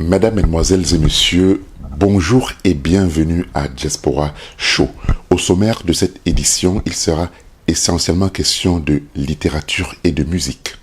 Mesdames, Mesdemoiselles et Messieurs, bonjour et bienvenue à Diaspora Show. Au sommaire de cette édition, il sera essentiellement question de littérature et de musique.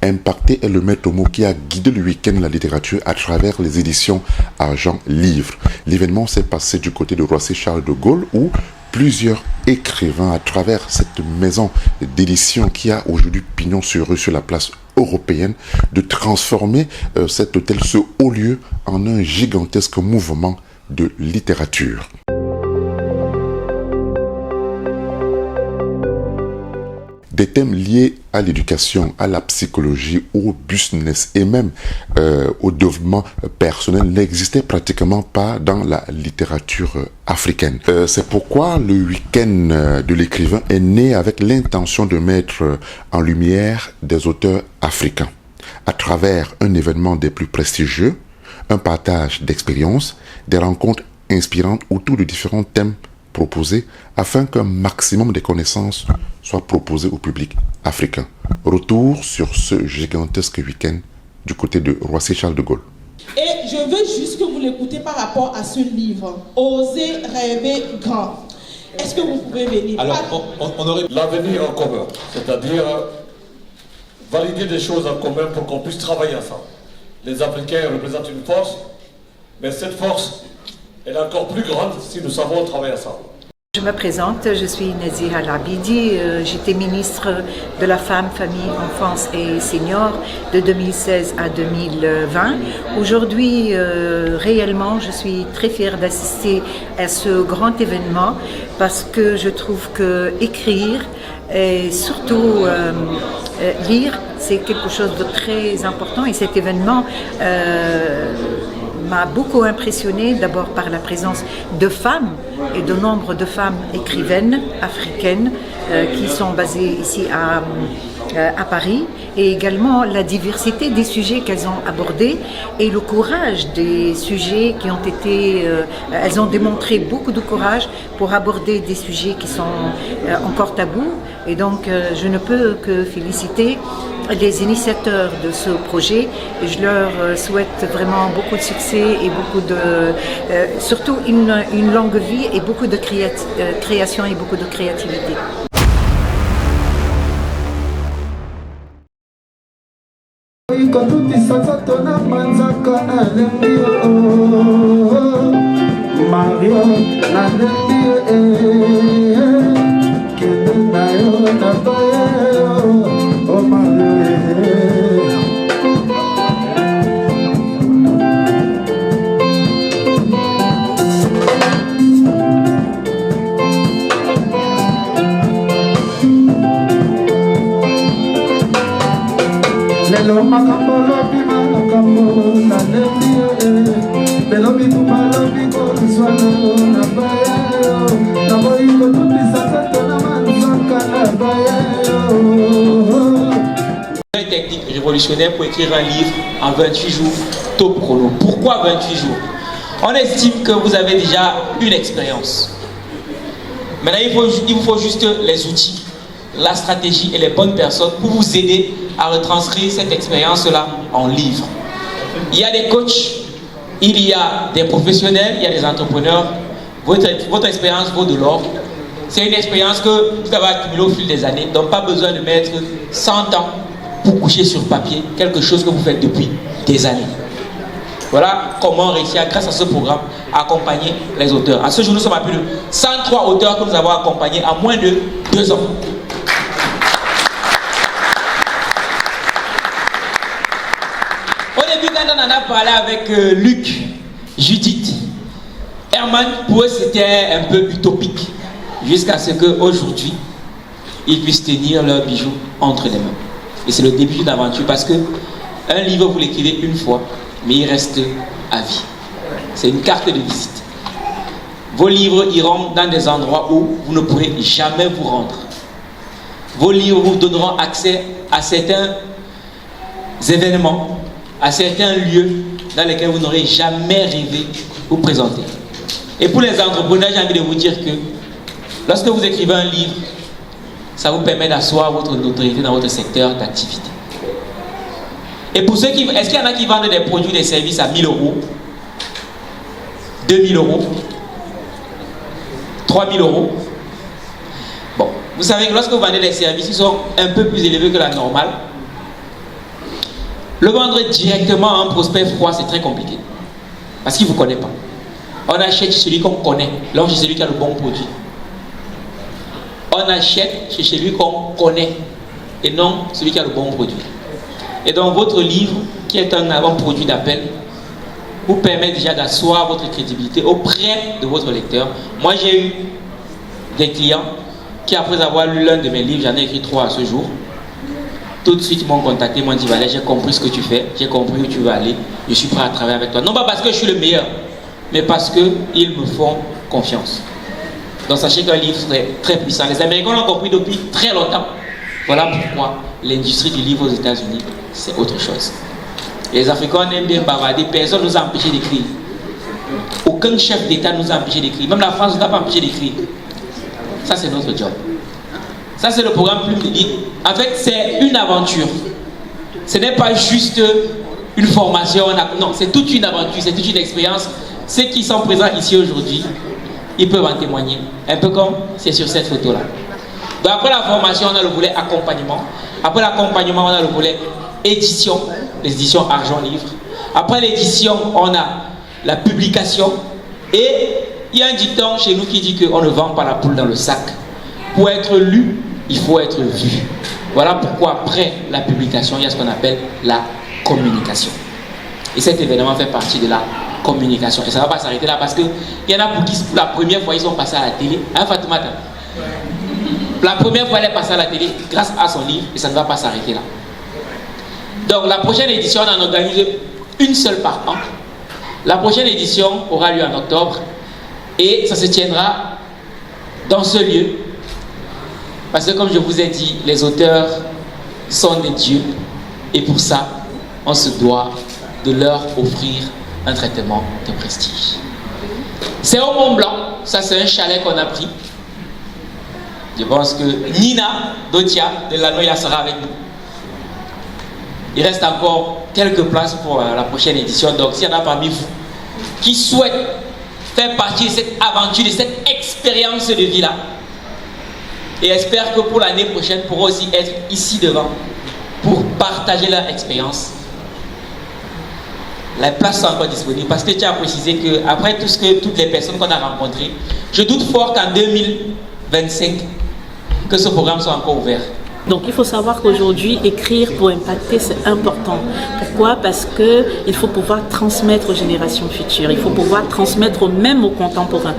Impacté est le maître mot qui a guidé le week-end de la littérature à travers les éditions Argent Livre. L'événement s'est passé du côté de Roissy-Charles de Gaulle où plusieurs écrivains à travers cette maison d'édition qui a aujourd'hui pignon sur rue sur la place européenne de transformer cet hôtel, ce haut lieu, en un gigantesque mouvement de littérature. Des thèmes liés à l'éducation, à la psychologie, au business et même au développement personnel n'existaient pratiquement pas dans la littérature africaine. C'est pourquoi le week-end de l'écrivain est né avec l'intention de mettre en lumière des auteurs africains à travers un événement des plus prestigieux, un partage d'expériences, des rencontres inspirantes autour de différents thèmes proposés afin qu'un maximum de connaissances soient proposées au public africain. Retour sur ce gigantesque week-end du côté de Roissy-Charles de Gaulle. Et je veux juste que vous l'écoutez par rapport à ce livre, Oser rêver grand. Est-ce que vous pouvez venir? Alors, on aurait l'avenir en commun, c'est-à-dire valider des choses en commun pour qu'on puisse travailler ensemble. Les Africains représentent une force, mais cette force, elle est encore plus grande si nous savons travailler ensemble. Je me présente, je suis Naziha Labidi, j'étais ministre de la Femme, Famille, Enfance et Seniors de 2016 à 2020. Aujourd'hui, réellement, je suis très fière d'assister à ce grand événement parce que je trouve que écrire et surtout lire, c'est quelque chose de très important et cet événement m'a beaucoup impressionnée, d'abord par la présence de femmes et de nombre de femmes écrivaines africaines qui sont basées ici à Paris, et également la diversité des sujets qu'elles ont abordés et le courage des sujets qui ont été... elles ont démontré beaucoup de courage pour aborder des sujets qui sont encore tabous, et donc je ne peux que féliciter les initiateurs de ce projet et je leur souhaite vraiment beaucoup de succès et beaucoup de... surtout une longue vie et beaucoup de création et beaucoup de créativité. aussi révolutionnaire pour écrire un livre en 28 jours, top chrono. Pourquoi 28 jours? On estime que vous avez déjà une expérience. Maintenant, il vous faut juste les outils, la stratégie et les bonnes personnes pour vous aider à retranscrire cette expérience-là en livre. Il y a des coachs, il y a des professionnels, il y a des entrepreneurs. Votre expérience vaut de l'or. C'est une expérience que vous avez accumulée au fil des années, donc pas besoin de mettre 100 ans pour coucher sur papier quelque chose que vous faites depuis des années. Voilà comment réussir, grâce à ce programme, à accompagner les auteurs. À ce jour, nous sommes à plus de 103 auteurs que nous avons accompagnés en moins de 2 ans. Au début, quand on en a parlé avec Luc, Judith, Herman, pour eux c'était un peu utopique. Jusqu'à ce qu'aujourd'hui, ils puissent tenir leurs bijoux entre les mains. Et c'est le début d'une aventure parce que un livre, vous l'écrivez une fois, mais il reste à vie. C'est une carte de visite. Vos livres iront dans des endroits où vous ne pourrez jamais vous rendre. Vos livres vous donneront accès à certains événements, à certains lieux dans lesquels vous n'aurez jamais rêvé vous présenter. Et pour les entrepreneurs, j'ai envie de vous dire que lorsque vous écrivez un livre, ça vous permet d'asseoir votre notoriété dans votre secteur d'activité. Et pour ceux qui... Est-ce qu'il y en a qui vendent des produits, des services à 1000 euros, 2000 euros, 3000 euros? Bon, vous savez que lorsque vous vendez des services qui sont un peu plus élevés que la normale, le vendre directement à un prospect froid, c'est très compliqué. Parce qu'il ne vous connaît pas. On achète chez celui qu'on connaît, là chez celui qui a le bon produit. On achète chez celui qu'on connaît et non celui qui a le bon produit. Et donc votre livre, qui est un avant-produit d'appel, vous permet déjà d'asseoir votre crédibilité auprès de votre lecteur. Moi j'ai eu des clients qui, après avoir lu l'un de mes livres, j'en ai écrit 3 à ce jour, tout de suite m'ont contacté, m'ont dit Valère, j'ai compris ce que tu fais, j'ai compris où tu veux aller, je suis prêt à travailler avec toi. Non pas parce que je suis le meilleur, mais parce qu'ils me font confiance. Donc sachez qu'un livre est très puissant. Les Américains l'ont compris depuis très longtemps. Voilà pourquoi l'industrie du livre aux États-Unis, c'est autre chose. Les Africains aiment bien bavarder, personne ne nous a empêché d'écrire. Aucun chef d'État ne nous a empêché d'écrire. Même la France ne nous a pas empêché d'écrire. Ça, c'est notre job. Ça, c'est le programme Plume de Guide. En fait, c'est une aventure. Ce n'est pas juste une formation. Non, c'est toute une aventure, c'est toute une expérience. Ceux qui sont présents ici aujourd'hui, ils peuvent en témoigner. Un peu comme c'est sur cette photo-là. Donc après la formation, on a le volet accompagnement. Après l'accompagnement, on a le volet édition, les éditions Argent Livre. Après l'édition, on a la publication. Et il y a un dicton chez nous qui dit qu'on ne vend pas la poule dans le sac. Pour être lu, il faut être vu. Voilà pourquoi après la publication, il y a ce qu'on appelle la communication. Et cet événement fait partie de la communication. Et ça ne va pas s'arrêter là parce qu'il y en a pour qui, pour la première fois, ils sont passés à la télé. Hein, Fatoumata? La première fois, elle est passée à la télé grâce à son livre et ça ne va pas s'arrêter là. Donc, la prochaine édition, on en organise une seule par an. La prochaine édition aura lieu en octobre et ça se tiendra dans ce lieu. Parce que, comme je vous ai dit, les auteurs sont des dieux et pour ça, on se doit de leur offrir un traitement de prestige. C'est au Mont Blanc, ça c'est un chalet qu'on a pris. Je pense que Nina Dotia de Lanoya sera avec nous. Il reste encore quelques places pour la prochaine édition, donc s'il y en a parmi vous qui souhaitent faire partie de cette aventure, de cette expérience de vie-là, et espèrent que pour l'année prochaine pourront aussi être ici devant pour partager leur expérience. Les places sont encore disponibles parce que tu as précisé qu'après toutes les personnes qu'on a rencontrées, je doute fort qu'en 2025, que ce programme soit encore ouvert. Donc il faut savoir qu'aujourd'hui, écrire pour impacter, c'est important. Pourquoi? Parce qu'il faut pouvoir transmettre aux générations futures, il faut pouvoir transmettre même aux contemporains.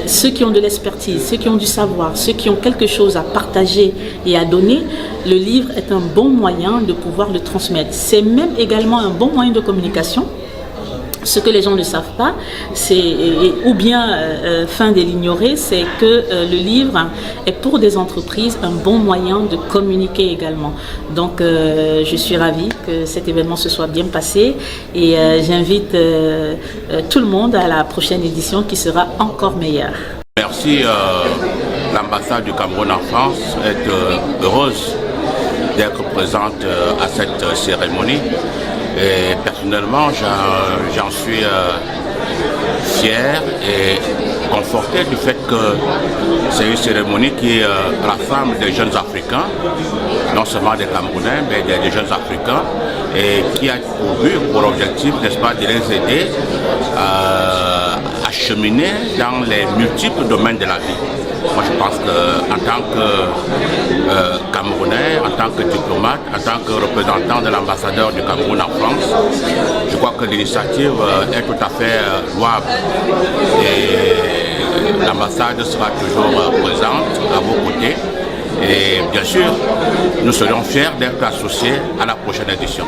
Ceux qui ont de l'expertise, ceux qui ont du savoir, ceux qui ont quelque chose à partager et à donner, le livre est un bon moyen de pouvoir le transmettre. C'est même également un bon moyen de communication. Ce que les gens ne savent pas, ou bien fin de l'ignorer, c'est que le livre est pour des entreprises un bon moyen de communiquer également. Donc je suis ravie que cet événement se soit bien passé et j'invite tout le monde à la prochaine édition qui sera encore meilleure. Merci. L'ambassade du Cameroun en France est heureuse d'être présente à cette cérémonie. Et personnellement, j'en suis fier et conforté du fait que c'est une cérémonie qui rassemble des jeunes Africains, non seulement des Camerounais, mais des jeunes Africains, et qui a pour objectif, n'est-ce pas, de les aider à cheminer dans les multiples domaines de la vie. Moi, je pense qu'en tant que Camerounais, en tant que diplomate, en tant que représentant de l'ambassadeur du Cameroun en France, je crois que l'initiative est tout à fait louable. Et l'ambassade sera toujours présente à vos côtés. Et bien sûr, nous serons fiers d'être associés à la prochaine édition.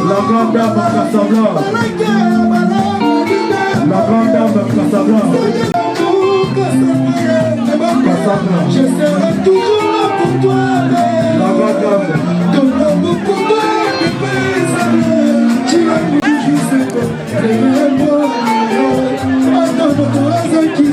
La grande dame à Casablanca. La grande dame à Casablanca. Je serai toujours là pour toi. La grande dame. Ton amour pour toi tu as toujours ce que attends ton hasard qui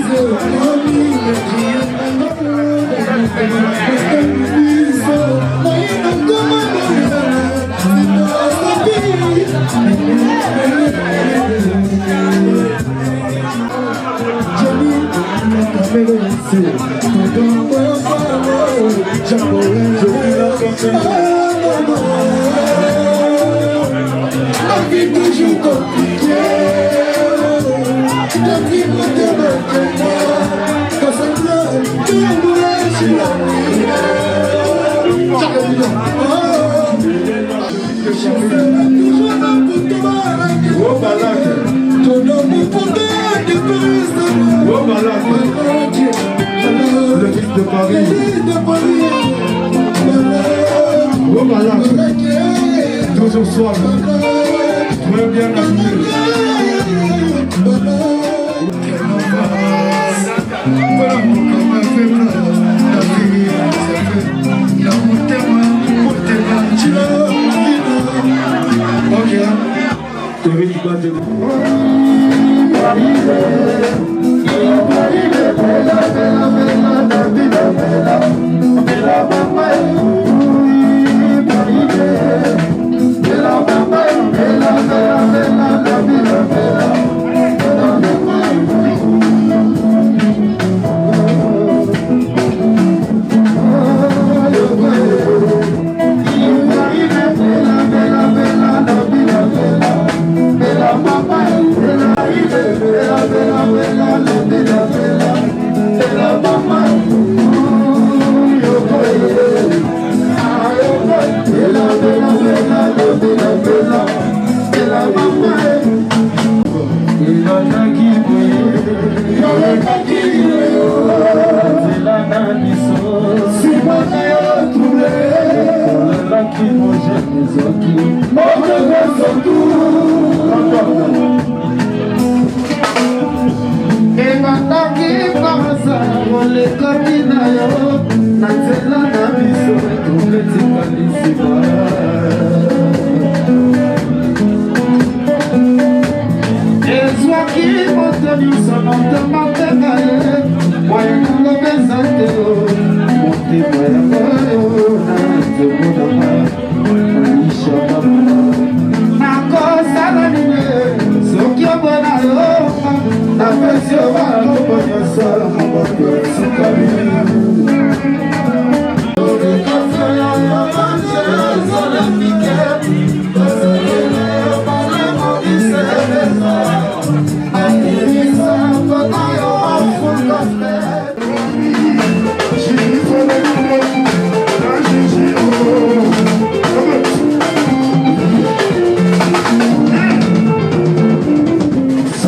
la vie toujours compliquée, la vie me demande quand ça pleure, tu es sur la vie. Je serai toujours là pour toi, ton amour pour toi, tu peux le fils de Paris, oh malade, toujours soif, très bien habillé.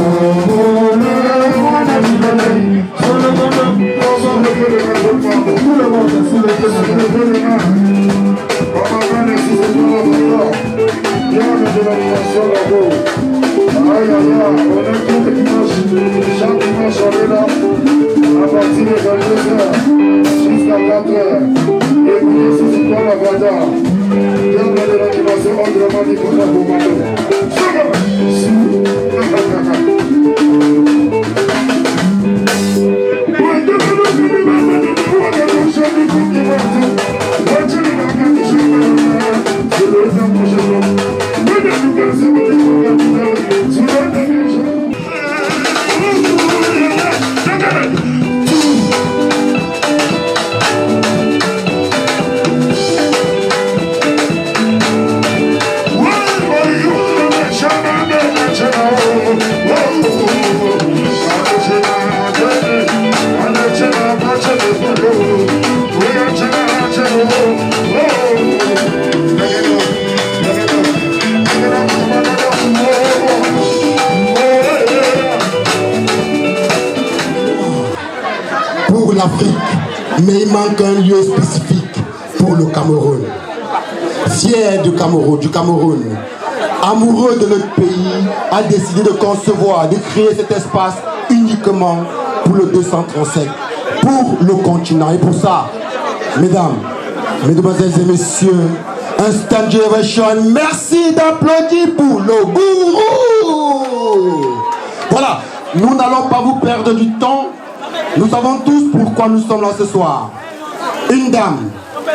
Oh Attention là-haut. Aïe aïe aïe, on est tous les dimanches. Chaque dimanche on est là. À partir de 22h jusqu'à 4h. Écoutez, si c'est pas la Guada. Bien de l'animation autrement dit pour la Boumano. Pour l'Afrique, mais il manque un lieu spécifique pour le Cameroun. Fier du Cameroun, amoureux de notre pays, a décidé de concevoir, de créer cet espace uniquement pour le 237, pour le continent. Et pour ça, mesdames, mesdemoiselles et messieurs, un stand generation, merci d'applaudir pour le gourou. Voilà, nous n'allons pas vous perdre du temps. Nous savons tous pourquoi nous sommes là ce soir. Une dame,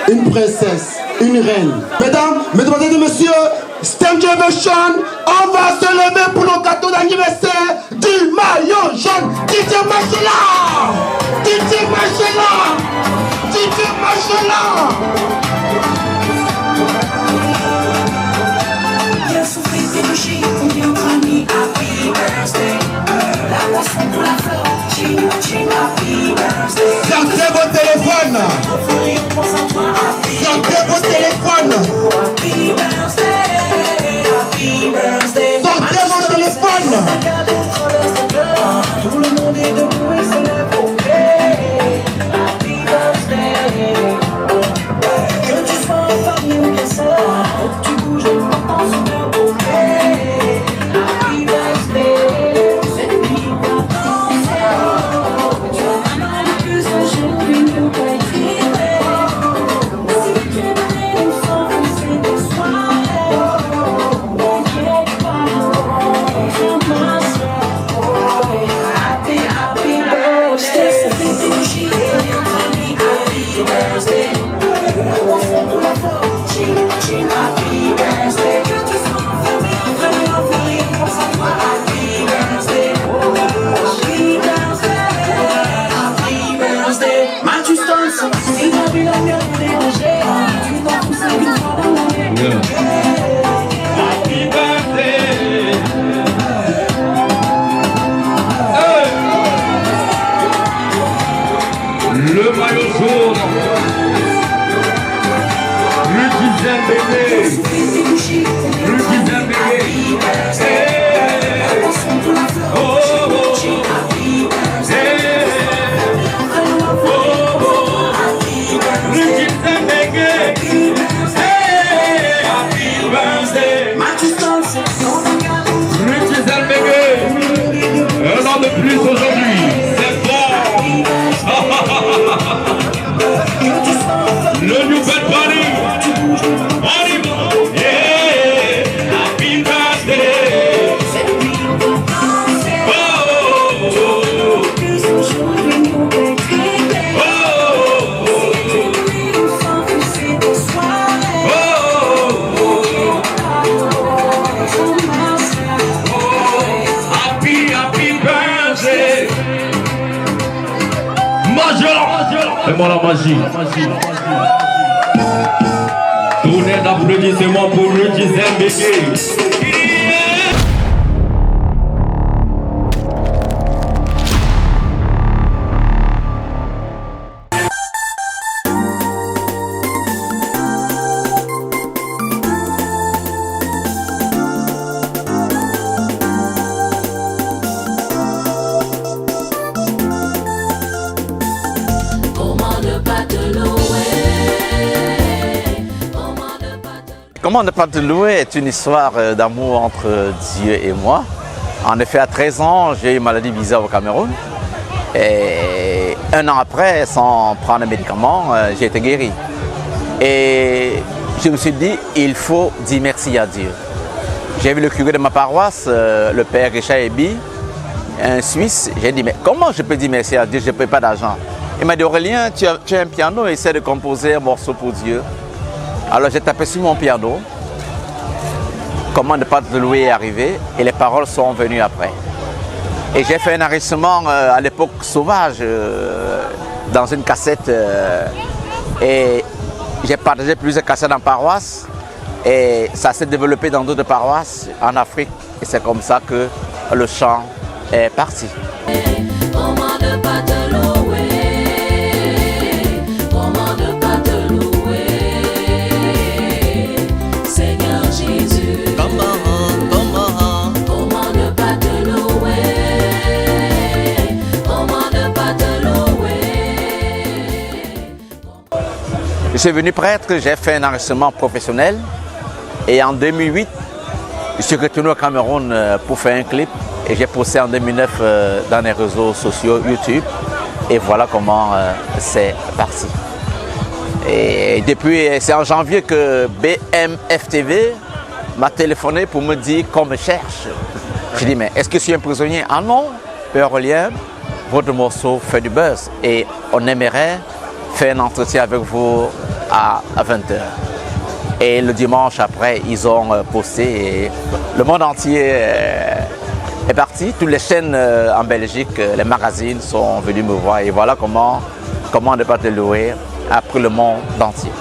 une princesse, une reine. Mesdames, mesdemoiselles et messieurs, stand generation, on va se lever pour le gâteau d'anniversaire du maillot jaune. Didier Machela, Didier Machela, Didier Machela. Sortez vos téléphones. Sortez vos téléphones. Sortez vos téléphones. Tout le monde est debout et se lève au pied. Happy birthday. Que tu sois en famille ou bien seul, tu bouges et tu penses super beau. Happy birthday. C'est lui qui va danser. Tu as mal plus aujourd'hui nous peut écrire. Si tu es donné une forme, c'est des soirées. N'inquiète pas, je m'assure. Happy birthday. C'est lui qui va danser. Happy birthday. Happy birthday. Que tu sois enfermé, enfermé, enfermé, pense à toi. Happy birthday. Happy birthday. Happy birthday. Matthew Stonson, il a vu la mienne déranger. Tu t'en fous, c'est une fois dans l'année. Happy birthday. Le maillot jaune. Bébé, un an de plus aujourd'hui, c'est fort. Le New Bad Bunny. Fais-moi la magie. Tournez d'applaudissements pour le Gisèle Bégué. Comment ne pas te louer est une histoire d'amour entre Dieu et moi. En effet, à 13 ans, j'ai eu une maladie bizarre au Cameroun. Et un an après, sans prendre de médicaments, j'ai été guéri. Et je me suis dit, il faut dire merci à Dieu. J'ai vu le curé de ma paroisse, le père Richard Ebi, un Suisse. J'ai dit, mais comment je peux dire merci à Dieu, je ne paye pas d'argent? Il m'a dit, Aurélien, tu as un piano, essaie de composer un morceau pour Dieu. Alors j'ai tapé sur mon piano. Comment ne pas te louer est arrivé et les paroles sont venues après. Et j'ai fait un enregistrement à l'époque sauvage dans une cassette et j'ai partagé plusieurs cassettes en paroisse et ça s'est développé dans d'autres paroisses en Afrique et c'est comme ça que le chant est parti. Je suis venu prêtre, j'ai fait un enregistrement professionnel et en 2008, je suis retourné au Cameroun pour faire un clip et j'ai posté en 2009 dans les réseaux sociaux YouTube et voilà comment c'est parti. Et depuis, c'est en janvier que BMFTV m'a téléphoné pour me dire qu'on me cherche. J'ai dit, mais est-ce que je suis un prisonnier? Ah non, Père Aurélien, votre morceau fait du buzz et on aimerait faire un entretien avec vous à 20h. Et le dimanche après, ils ont posté et le monde entier est parti. Toutes les chaînes en Belgique, les magazines sont venus me voir et voilà comment ne pas te louer après le monde entier.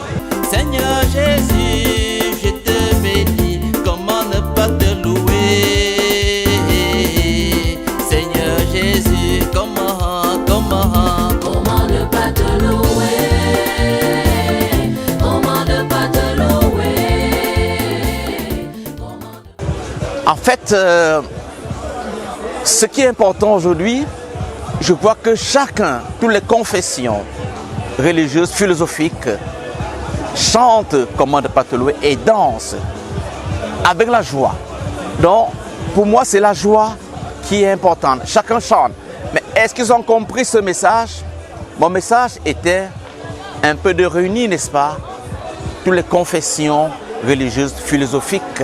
Seigneur Jésus, je te bénis, comment ne pas te louer? Seigneur Jésus, comment ne pas te louer? Comment ne pas te louer? En fait, ce qui est important aujourd'hui, je vois que chacun, toutes les confessions religieuses, philosophiques, chantent comment ne pas te louer et dansent avec la joie. Donc, pour moi, c'est la joie qui est importante. Chacun chante. Mais est-ce qu'ils ont compris ce message? Mon message était un peu de réunir, n'est-ce pas, toutes les confessions religieuses, philosophiques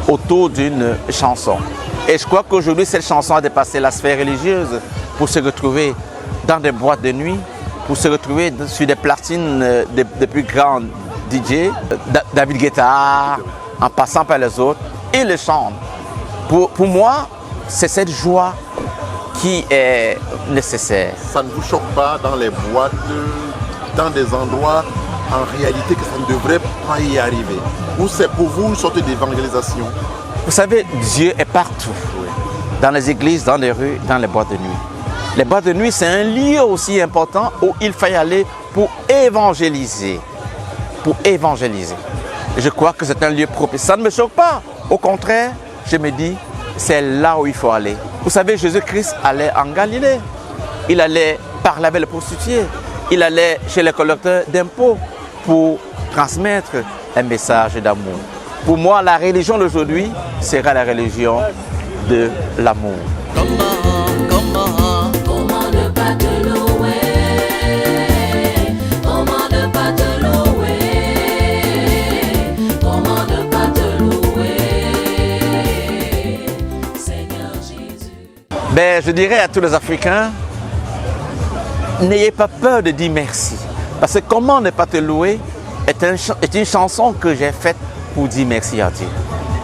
autour d'une chanson. Et je crois qu'aujourd'hui, cette chanson a dépassé la sphère religieuse pour se retrouver dans des boîtes de nuit, pour se retrouver sur des platines des plus grands DJ, David Guetta, en passant par les autres, et le chantent. Pour moi, c'est cette joie qui est nécessaire. Ça ne vous choque pas dans les boîtes, dans des endroits en réalité que ça ne devrait pas y arriver? Ou c'est pour vous une sorte d'évangélisation? Vous savez, Dieu est partout. Dans les églises, dans les rues, dans les boîtes de nuit. Les boîtes de nuit, c'est un lieu aussi important où il faut y aller pour évangéliser. Pour évangéliser. Je crois que c'est un lieu propice. Ça ne me choque pas. Au contraire, je me dis, c'est là où il faut aller. Vous savez, Jésus-Christ allait en Galilée. Il allait parler avec les prostituées. Il allait chez les collecteurs d'impôts pour transmettre un message d'amour. Pour moi, la religion d'aujourd'hui sera la religion de l'amour. Comment ne pas te louer? Comment ne pas te louer? Comment ne pas te louer? Seigneur Jésus. Je dirais à tous les Africains, n'ayez pas peur de dire merci. Parce que comment ne pas te louer est une chanson que j'ai faite pour dire merci à Dieu.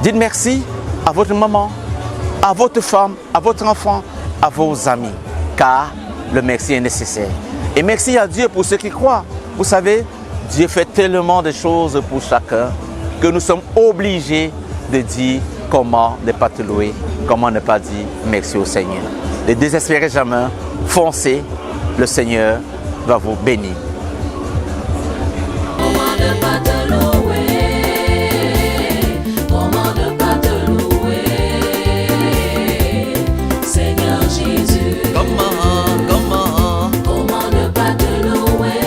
Dites merci à votre maman, à votre femme, à votre enfant, à vos amis, car le merci est nécessaire. Et merci à Dieu pour ceux qui croient. Vous savez, Dieu fait tellement de choses pour chacun que nous sommes obligés de dire comment ne pas te louer, comment ne pas dire merci au Seigneur. Ne désespérez jamais, foncez, le Seigneur va vous bénir. Comment ne pas te louer? Comment ne pas te louer? Seigneur Jésus. Comment ne pas te louer?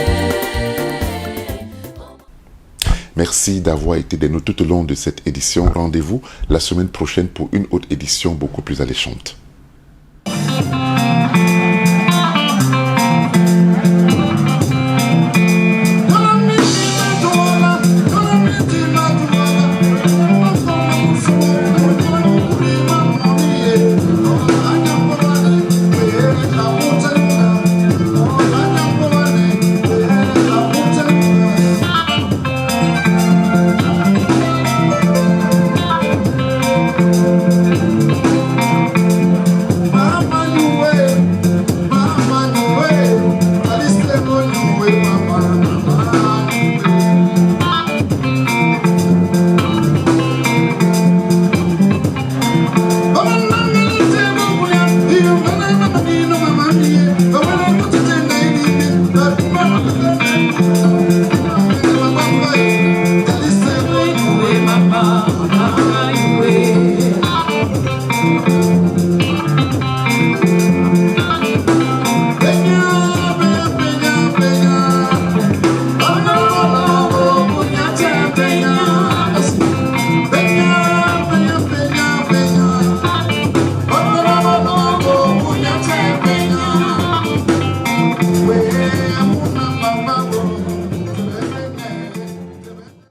Merci d'avoir été des nôtres tout au long de cette édition. Rendez-vous la semaine prochaine pour une autre édition beaucoup plus alléchante. Mama, you way.